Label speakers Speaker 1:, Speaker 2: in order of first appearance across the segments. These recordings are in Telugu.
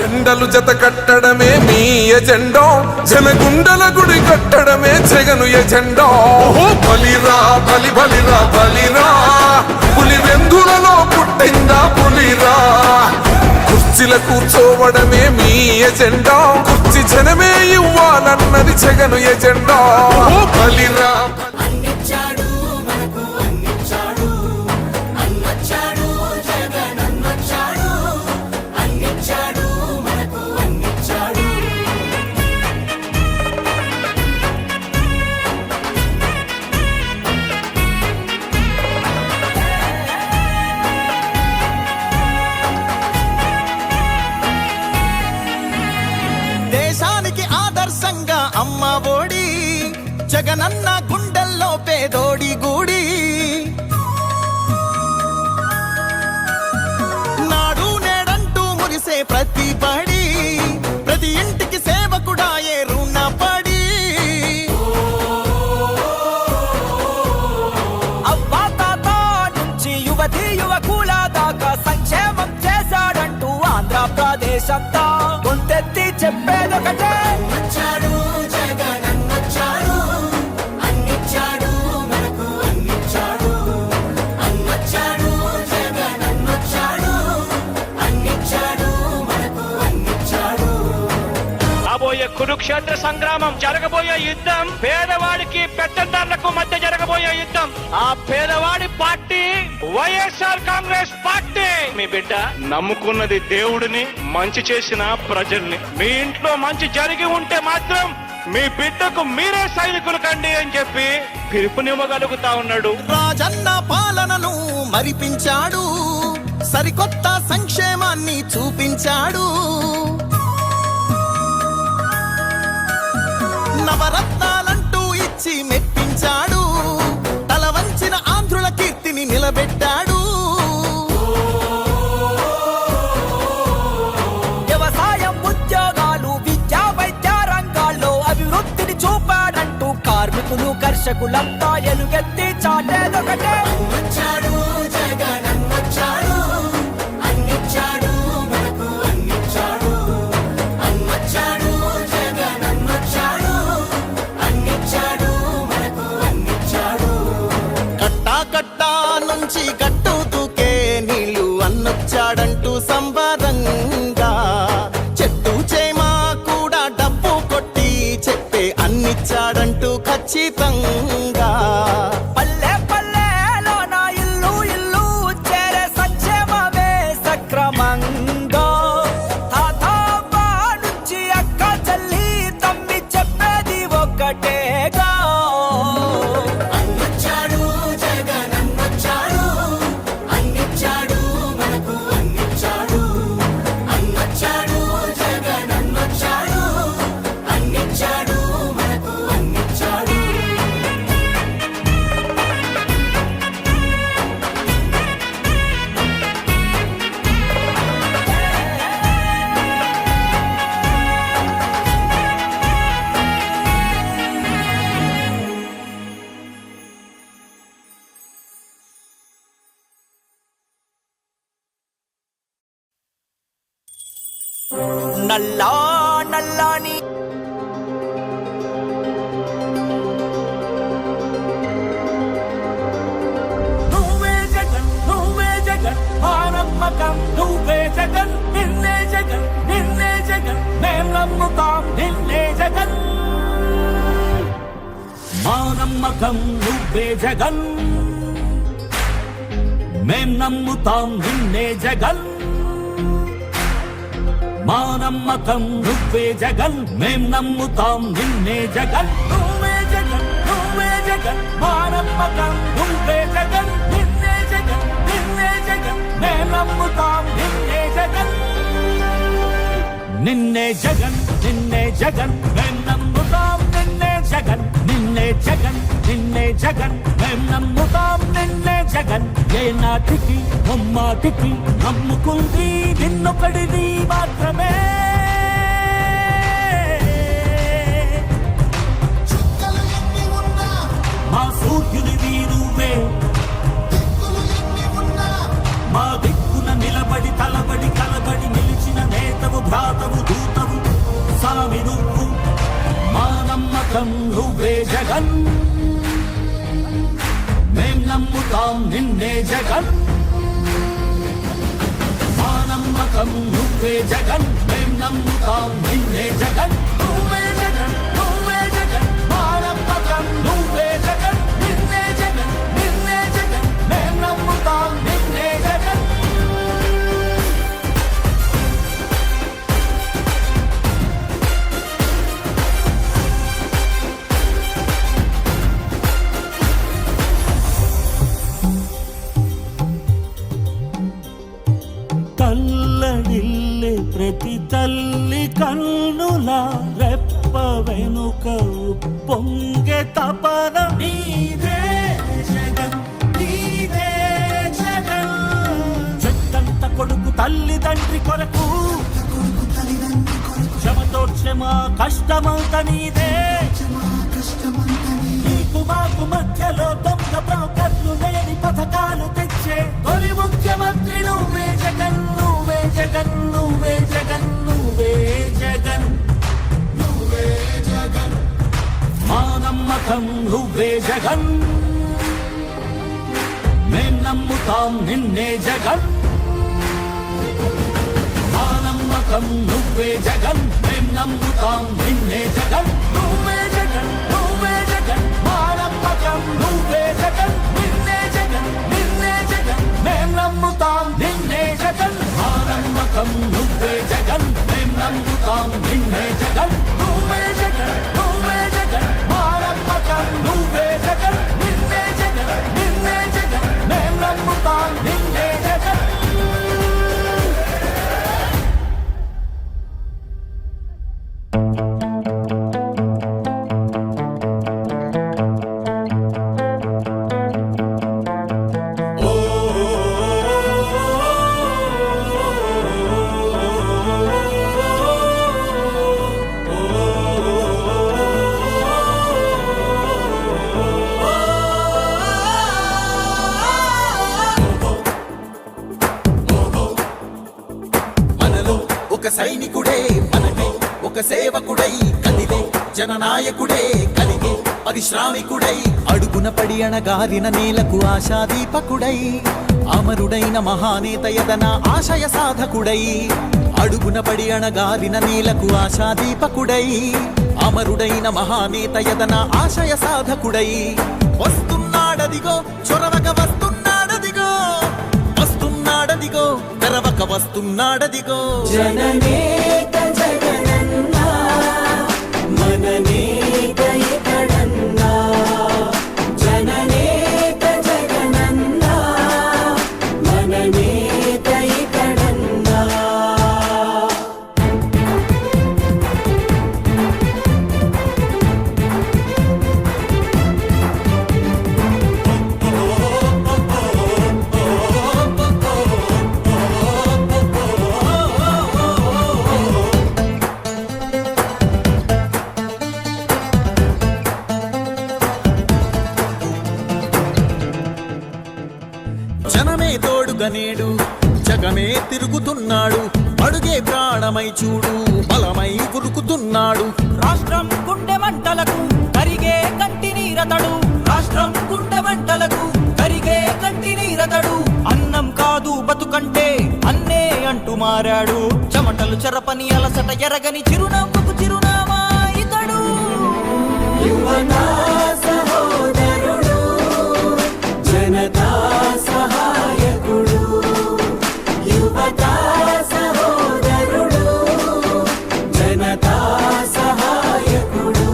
Speaker 1: జెండలు జత కట్టడమే మీ ఎజెండా, జనగుండల గుడి కట్టడమే జగను ఎజెండా. బలిరా బలి బలిరా బలిరా, పులి వెందులలో పుట్టిందా పులిరా. కుర్చీల కూర్చోవడమే మీ ఎజెండా, కుర్చీ జనమే ఇవ్వాలన్నది జగను ఎజెండా. బలిరా
Speaker 2: అమ్మ ఒడి జగనన్న గుండెల్లో పేదోడి గూడి. నాడు నేడంటూ మురిసే ప్రతి పడి, ప్రతి ఇంటికి సేవకుడా ఏ రుణపడి.
Speaker 3: అవ్వా తాత నుంచి యువతి యువకుల దాకా సంక్షేమం చేశాడంటూ ఆంధ్రప్రదేశ్ అంతా గొంతెత్తి చెప్పేదొకటే.
Speaker 4: కురుక్షేత్ర సంగ్రామం, జరగబోయే యుద్ధం పేదవాడికి పెత్తందారులకు మధ్య జరగబోయే యుద్ధం. ఆ పేదవాడి పార్టీ వైఎస్ఆర్ కాంగ్రెస్ పార్టీ. మీ బిడ్డ నమ్ముకున్నది దేవుడిని, మంచి చేసిన ప్రజల్ని. మీ ఇంట్లో మంచి జరిగి ఉంటే మాత్రం మీ బిడ్డకు మీరే సైనికులు కండి అని చెప్పి పిలుపునివ్వగలుగుతా ఉన్నాడు.
Speaker 2: రాజన్న పాలనను మరిపించాడు, సరికొత్త సంక్షేమాన్ని చూపించాడు. నవరత్నాలంటూ ఇచ్చి మెప్పించాడు, తల వంచిన ఆంధ్రుల కీర్తిని నిలబెట్టాడు.
Speaker 3: వ్యవసాయం, ఉద్యోగాలు, విద్యా వైద్య రంగాల్లో అభివృద్ధిని చూపాడంటూ కార్మికులు కర్షకులంతా ఎలుగెత్తి చాటేదొకటే.
Speaker 2: నుంచి గట్టు దూకే నీళ్లు అన్నొచ్చాడంటూ సంవాదంగా, చెట్టు చేమా కూడా డబ్బు కొట్టి చెప్పే అన్నిచ్చాడంటూ ఖచ్చితంగా.
Speaker 3: పల్లె పల్లెలో నా ఇల్లు ఇల్లు చేరే సంక్షేమమే సక్రమంగా. తాతవ్వ నుంచి అక్క చెల్లి తమ్మి చెప్పేది ఒక్కటేగా. నల్లా నల్లాని
Speaker 5: నువ్వే జగన్ నువ్వే జగన్ మా నమ్మకం. నువ్వే జగన్ నిన్నే జగన్ నిన్నే జగన్ మేం నమ్ముతాం నిన్నే జగన్. మా నమ్మకం నువ్వే జగన్, మేం నమ్ముతాం నిన్నే జగన్. మా నమ్మకం నువ్వే జగన్, మేం నమ్ముతాం నిన్నే జగన్. నువ్వే జగన్ నువ్వే జగన్ మా నమ్మకం. నువ్వే జగన్ నిన్నే జగన్ నిన్నే జగన్ మేం నమ్ముతాం నిన్నే జగన్. నిన్నే జగన్ నిన్నే జగన్ మేం నమ్ముతాం నిన్నే జగన్. నిన్నే జగన్ నిన్నే జగన్ మేం నమ్ముతాం నిన్నే జగన్. ఏ నాటికి ముమ్మాటికి నమ్ముకుంది నిన్నొకడిది మాత్రమే. మా సూర్యునివి నువ్వే, మా దిక్కున నిలబడి తలబడి కలబడి నిలిచిన నేతవు భ్రాతవు దూతవు సామి నువ్వు మా నమ్మకం నువ్వే జగన్ మేం నమ్ముతాం నిన్నే జగన్ మా నమ్మకం నువ్వే జగన్ మేం నమ్ముతాం నిన్నే జగన్ నువ్వే జగన్ నువ్వే జగన్ మా నమ్మకం నువ్వే జగన్ నిన్నే జగన్ నిన్నే జగన్ మేం నమ్ముతాం నిన్నే జగన్ తల్లడిల్లే ప్రతి తల్లి కన్నుల రెప్ప వెనుక పొంగే తపన నీదే జగన్ నీదే జగన్ చెట్టంత కొడుకు తల్లి తండ్రి కొరకు క్షమతో క్షమ కష్టమంత నీదే నీకు మాకు మధ్యలో దొంగ బ్రోకర్లు లేని పథకాలు తెచ్చే తొలి ముఖ్యమంత్రి నువ్వే జగన్ నువ్వే జగన్ నువ్వే జగన్ నువ్వే జగన్ నువ్వే జగన్ మా నమ్మకం నువ్వే జగన్ మేం నమ్ముతాం నిన్నే జగన్ మా నమ్మకం నువ్వే జగన్ మేం నమ్ముతాం నిన్నే జగన్ నువ్వే జగన్ నువ్వే జగన్ మా నమ్మకం నువ్వే జగన్ నిన్నే జగన్ నిన్నే జగన్ మేం నమ్ముతాం నిన్నే జగన్ మా నమ్మకం నువ్వే జగన్ మేం నమ్ముతాం నిన్నే జగన్ నువ్వే జగన్ నువ్వే జగన్ మా నమ్మకం నువ్వే జగన్ నిన్నే జగన్ నిన్నే జగన్ మేం నమ్ముతాం నిన్నే జగన్
Speaker 2: మనలో ఒక సైనికుడే మనమే ఒక సేవకుడై కదిలే జననాయకుడే కలిగే పరిశ్రామికుడై అడుగున పడి అణగారిన నేలకు ఆశాదీపకుడై అమరుడైన మహానేత యదన ఆశయ సాధకుడై అడుగున పడి అణగారిన నేలకు ఆశాదీపకుడై అమరుడైన మహానేత యదన ఆశయ సాధకుడై వస్తున్నాడదిగో చొరవక వస్తున్నాడదిగో వస్తున్నాడదిగో తెరవక వస్తున్నాడదిగో
Speaker 6: జననేత జగనన్నా మననేత ఇతడన్నా జననేత జగనన్నా మననేత ఇతడన్నా
Speaker 2: జనమే తోడుగా నేడు జగమే తిరుగుతున్నాడు అడుగే ప్రాణమై చూడు బలమై ఉరుకుతున్నాడు
Speaker 3: రాష్ట్రం గుండె మంటలకు కరిగే కంటి నీరతడు రాష్ట్రం గుండె మంటలకు కరిగే కంటి నీరతడు అన్నం కాదు బతుకంటే అన్నే అంటూ మారాడు చెమటలు చెరపని అలసట ఎరగని చిరునవ్వుకు చిరునామా ఇతడు
Speaker 6: యువతా సహోదరుడు జనతా సహాయకుడు యువతా సహోదరుడు జనతా సహాయకుడు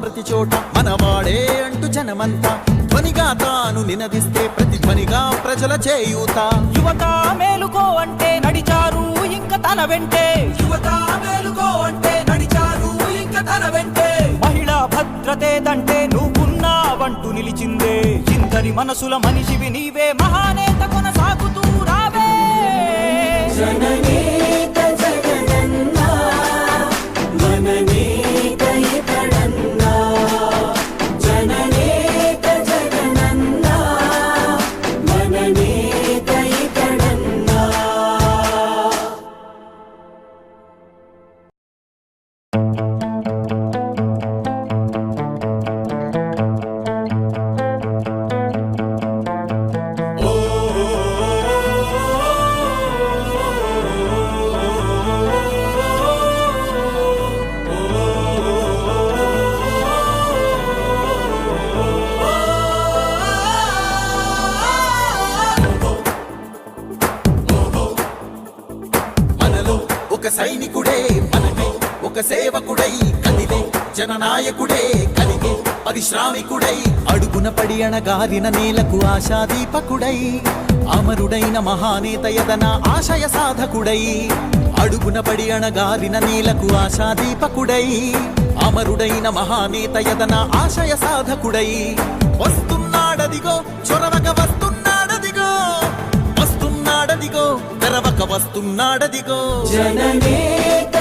Speaker 2: ప్రతి చోట మనవాడే అంటూ జనమంతా ధ్వనిగా తాను నినదిస్తే ప్రతిధ్వనిగా ప్రజల చేయూత
Speaker 3: యువత మేలుకో అంటే నడిచారు ఇంక తన వెంటే యువత మేలుకో అంటే నడిచారు ఇంక తన వెంటే మహిళా భద్రతేదంటే నువ్వున్నావంటూ నిలిచిందే ఇందరి మనసుల మనిషివి నీవే మహానేత కొనసాగుతూ రావే
Speaker 6: జననేత జగనన్నా మననేత ఇతడన్నా జననేత జగనన్నా మననేత ఇతడన్నా
Speaker 2: మనలో ఒక సైనికుడే మనమే ఒక సేవకుడై కదిలే జననాయకుడే కలిగే పరిశ్రామికుడై అడుగున పడి అణగారిన నేలకు ఆశాదీపకుడై అమరుడైన మహానేత యదన ఆశయ సాధకుడై అడుగున పడి అణగారిన నేలకు ఆశాదీపకుడై అమరుడైన మహానేత యదన ఆశయ సాధకుడై వస్తున్నాడదిగో చొరవక వస్తున్నాడదిగో వస్తున్నాడదిగో తెరవక వస్తున్నాడదిగో
Speaker 6: జననేత